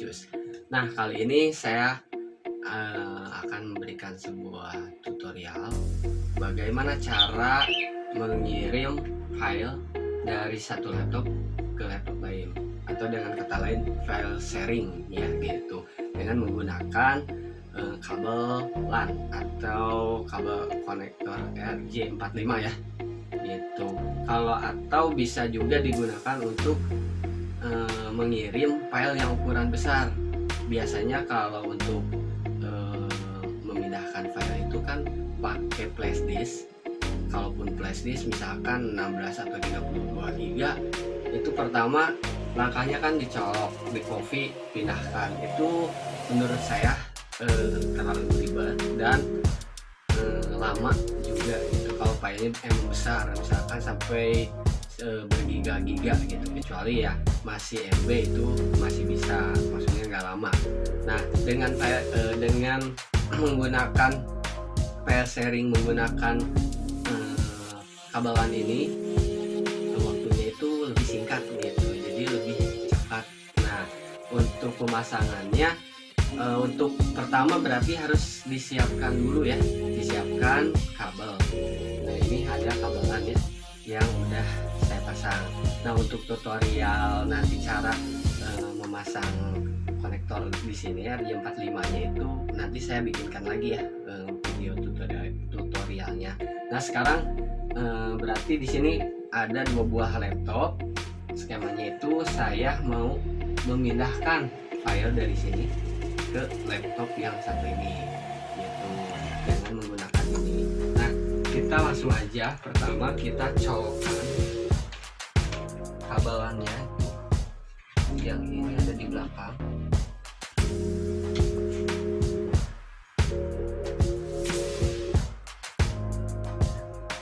Cus. Nah, kali ini saya akan memberikan sebuah tutorial bagaimana cara mengirim file dari satu laptop ke laptop lain, atau dengan kata lain file sharing ya gitu, dengan menggunakan kabel LAN atau kabel konektor RJ45 ya gitu. Atau bisa juga digunakan untuk mengirim file yang ukuran besar. Biasanya kalau untuk memindahkan file itu kan pakai flash disk. Kalaupun flash disk misalkan 16 atau 32 GB, itu pertama langkahnya kan dicolok, di copy, pindahkan. Itu menurut saya terlalu ribet dan lama juga gitu. Kalau filenya emang besar, misalkan sampai bergiga-giga gitu, kecuali ya masih MB itu masih bisa, maksudnya nggak lama. Nah, dengan menggunakan file sharing menggunakan kabel LAN ini, waktunya itu lebih singkat gitu, jadi lebih cepat. Nah, untuk pemasangannya, untuk pertama berarti harus disiapkan dulu ya, disiapkan kabel. Nah, ini ada kabel LAN ya yang udah saya pasang. Nah, untuk tutorial nanti cara memasang konektor di sini ya, di 45-nya itu nanti saya bikinkan lagi ya video tutorialnya. Nah, sekarang berarti di sini ada 2 buah laptop. Skemanya itu saya mau memindahkan file dari sini ke laptop yang satu ini gitu, dengan menggunakan ini. Nah, kita langsung aja. Pertama kita colokkan kabel LAN-nya yang ini ada di belakang.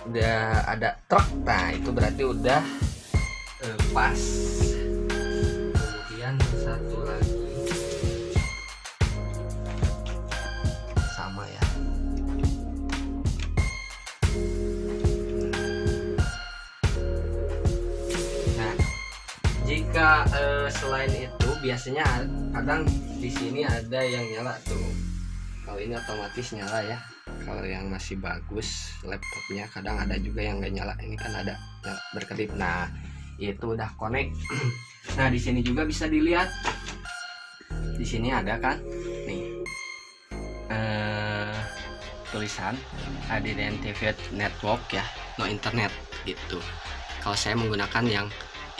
Udah ada truk, nah itu berarti udah pas. Kemudian satu lagi sama ya. Nah, jika selain itu biasanya kadang di sini ada yang nyala tuh. Kalau ini otomatis nyala ya. Kalau yang masih bagus laptopnya, kadang ada juga yang nggak nyala. Ini kan ada berkedip. Nah, itu udah connect. Nah, di sini juga bisa dilihat. Di sini ada kan, nih tulisan Identified Network ya, no internet gitu. Kalau saya menggunakan yang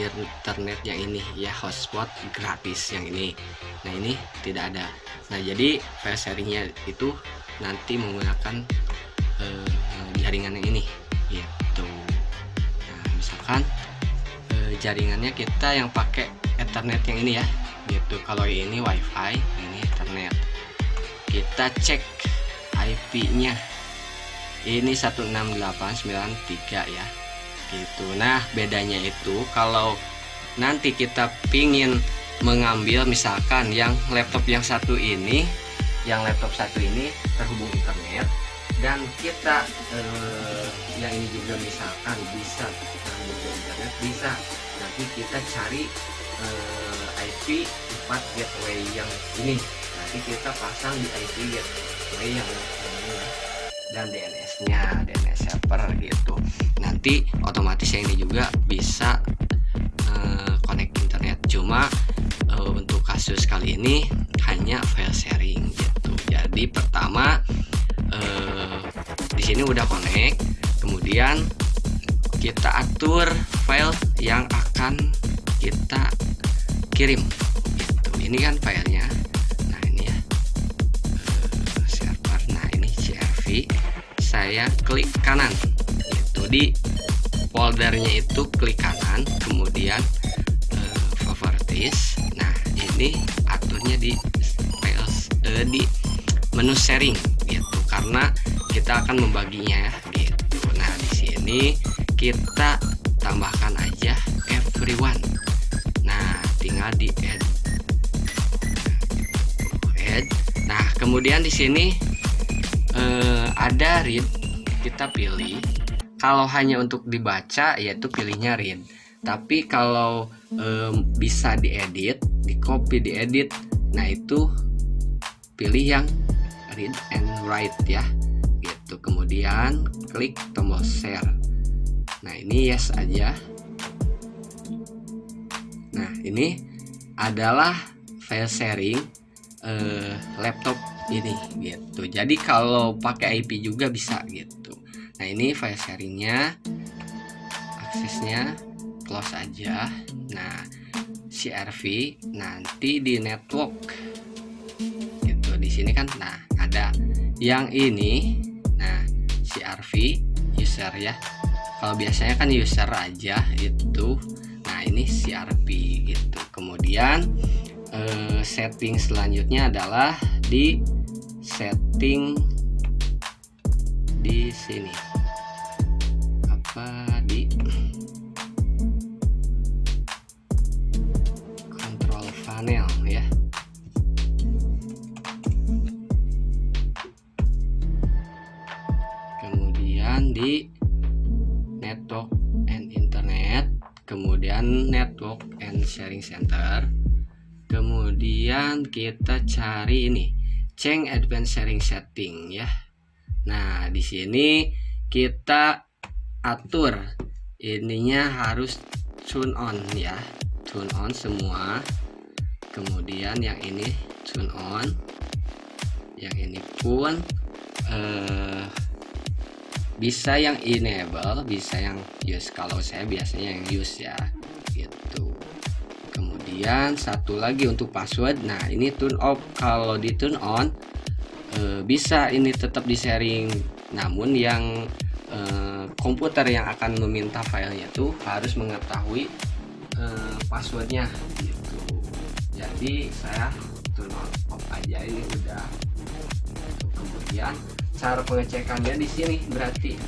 internet yang ini ya, hotspot gratis yang ini. Nah, ini tidak ada. Nah, jadi file sharingnya itu nanti menggunakan jaringan yang ini gitu. Nah, misalkan jaringannya kita yang pakai Ethernet yang ini ya gitu. Kalau ini WiFi, ini Ethernet. Kita cek IP-nya, ini 16893 ya gitu. Nah, bedanya itu kalau nanti kita pingin mengambil misalkan yang laptop yang satu ini terhubung internet, dan kita yang ini juga misalkan bisa terhubung ke internet, bisa nanti kita cari IP 4 gateway yang ini, nanti kita pasang di IP gateway yang ini dan DNS server gitu. Nanti otomatis yang ini juga bisa connect internet. Cuma untuk kasus kali ini hanya file sharing gitu. Jadi pertama di sini udah connect, kemudian kita atur file yang akan kita kirim gitu. Ini kan filenya. Nah, ini ya server. Nah, ini CRV. Saya klik kanan gitu, di foldernya itu klik kanan, kemudian favorites. Nah, ini aturnya di files di menu sharing gitu, karena kita akan membaginya ya gitu. Nah, di sini kita tambahkan aja everyone. Nah, tinggal di add. Nah, kemudian di sini ada read, kita pilih. Kalau hanya untuk dibaca, yaitu pilihnya read. Tapi kalau bisa diedit, di copy, diedit, Nah itu pilih yang read and write ya gitu, kemudian klik tombol share. Nah ini yes aja. Nah ini adalah file sharing laptop ini gitu. Jadi kalau pakai IP juga bisa gitu. Nah ini file sharingnya, aksesnya close aja. Nah CRV nanti di network gitu, di sini kan. Nah ada yang ini, nah CRV user ya. Kalau biasanya kan user aja itu. Nah ini CRP gitu. Kemudian setting selanjutnya adalah di setting di sini, apa di control panel ya. Kemudian di network and internet, kemudian network and sharing center. Kemudian kita cari ini change advanced sharing setting ya. Nah di sini kita atur ininya harus turn on ya, turn on semua. Kemudian yang ini turn on, yang ini pun bisa yang enable, bisa yang use. Kalau saya biasanya yang use ya gitu. Kemudian satu lagi untuk password. Nah ini turn off. Kalau di turn on bisa ini tetap di sharing, namun yang komputer yang akan meminta filenya itu harus mengetahui passwordnya gitu. Jadi saya turn off aja, ini udah. Kemudian cara pengecekannya di sini, berarti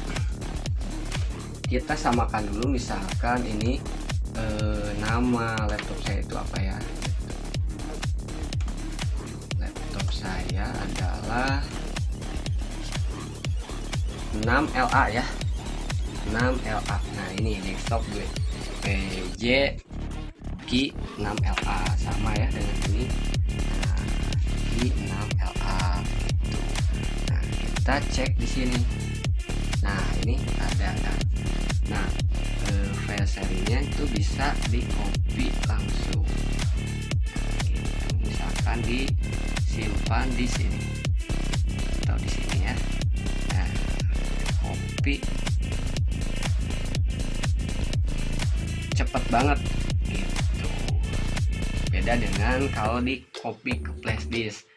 kita samakan dulu. Misalkan ini nama laptop saya itu apa ya, laptop saya adalah 6LA ya, 6LA. Nah ini desktop gue PJ Ki 6LA, sama ya dengan ini. Nah, Ki 6LA gitu. Nah kita cek di sini. Nah ini ada. Nah file sharingnya itu bisa di copy langsung. Nah, gitu. Misalkan disimpan di sini atau di sini ya. Nah copy cepet banget gitu. Beda dengan kalau di copy ke flash disk.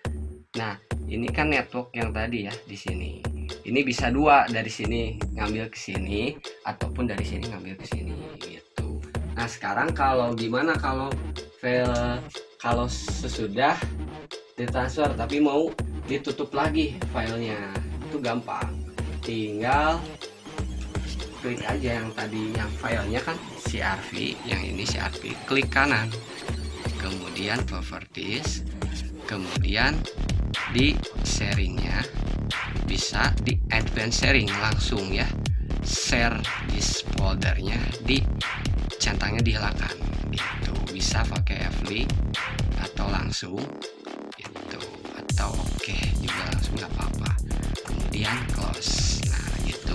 Nah ini kan network yang tadi ya di sini. Ini bisa dua, dari sini ngambil ke sini ataupun dari sini ngambil ke sini gitu. Nah sekarang kalau gimana kalau file, kalau sesudah ditransfer tapi mau ditutup lagi filenya, itu gampang. Tinggal klik aja yang tadi, yang filenya kan CRV, yang ini CRV, klik kanan, kemudian properties, kemudian di sharingnya bisa di advanced sharing langsung ya, share this foldernya di centangnya dihilangkan gitu. Bisa pakai FL atau langsung gitu, atau oke juga langsung nggak apa-apa. Kemudian close. Nah gitu,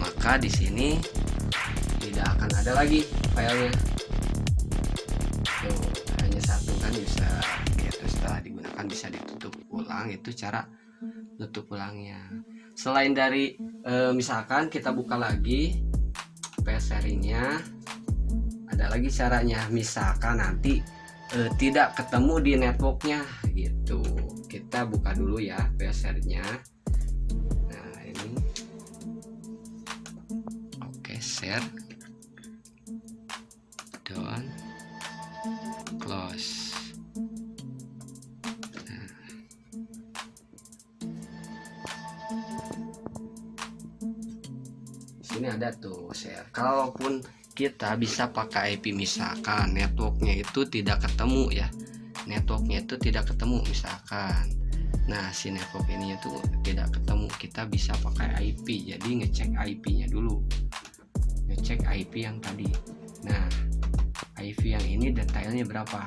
maka di sini tidak akan ada lagi filenya. Tuh, hanya satu kan bisa gitu. Setelah digunakan bisa ditutup ulang. Itu cara tutup ulangnya. Selain dari misalkan kita buka lagi file sharingnya, ada lagi caranya. Misalkan nanti tidak ketemu di networknya gitu, kita buka dulu ya file sharingnya. Nah ini oke, share done, close. Ini ada tuh share. Kalaupun kita bisa pakai IP, misalkan networknya itu tidak ketemu ya, networknya itu tidak ketemu misalkan. Nah si network ini itu tidak ketemu, kita bisa pakai IP. Jadi ngecek IP-nya dulu, ngecek IP yang tadi. Nah IP yang ini detailnya berapa,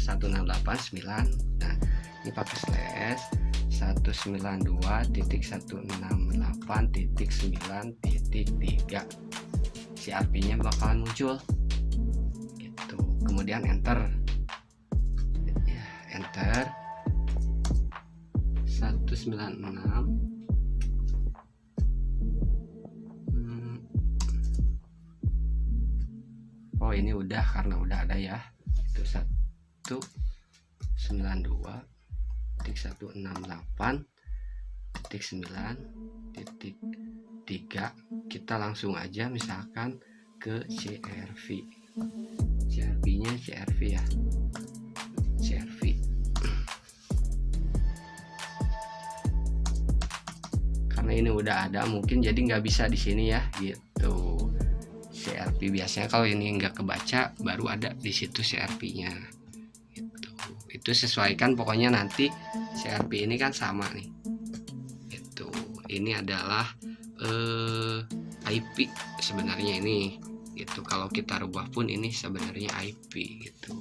192.168.9. Nah, ini pakai slash 192.168.9.3. CRP-nya bakalan muncul gitu. Kemudian enter ya, enter 196. Oh, ini udah, karena udah ada ya. Itu 192.168.9.3. Kita langsung aja misalkan ke CRV. CRV-nya CRV ya. CRV. Karena ini udah ada, mungkin jadi nggak bisa di sini ya, gitu. CRP biasanya kalau ini nggak kebaca, baru ada di situ CRP-nya. Gitu. Itu sesuaikan, pokoknya nanti CRP ini kan sama nih. Gitu. Ini adalah IP sebenarnya ini. Gitu. Kalau kita rubah pun ini sebenarnya IP gitu.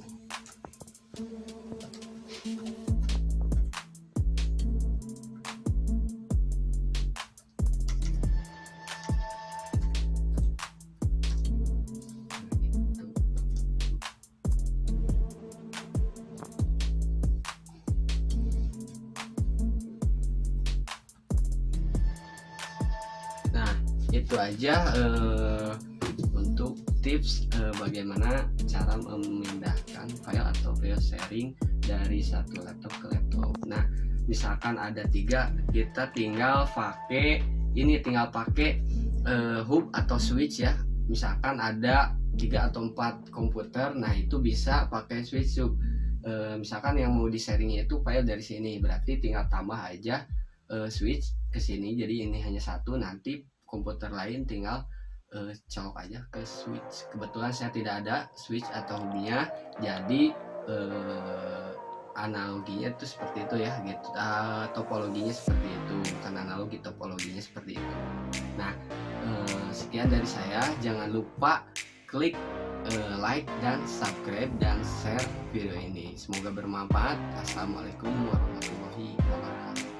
Itu aja untuk tips bagaimana cara memindahkan file atau file sharing dari satu laptop ke laptop. Nah, misalkan ada 3, kita tinggal pakai hub atau switch ya. Misalkan ada 3 atau 4 komputer, nah itu bisa pakai switch hub. Misalkan yang mau di sharingnya itu file dari sini, berarti tinggal tambah aja switch ke sini, jadi ini hanya 1, nanti komputer lain tinggal colok aja ke switch. Kebetulan saya tidak ada switch atau hubnya, jadi analoginya itu seperti itu ya, gitu. Topologinya seperti itu, bukan analogi, topologinya seperti itu. Nah, sekian dari saya. Jangan lupa klik like dan subscribe dan share video ini. Semoga bermanfaat. Assalamualaikum warahmatullahi wabarakatuh.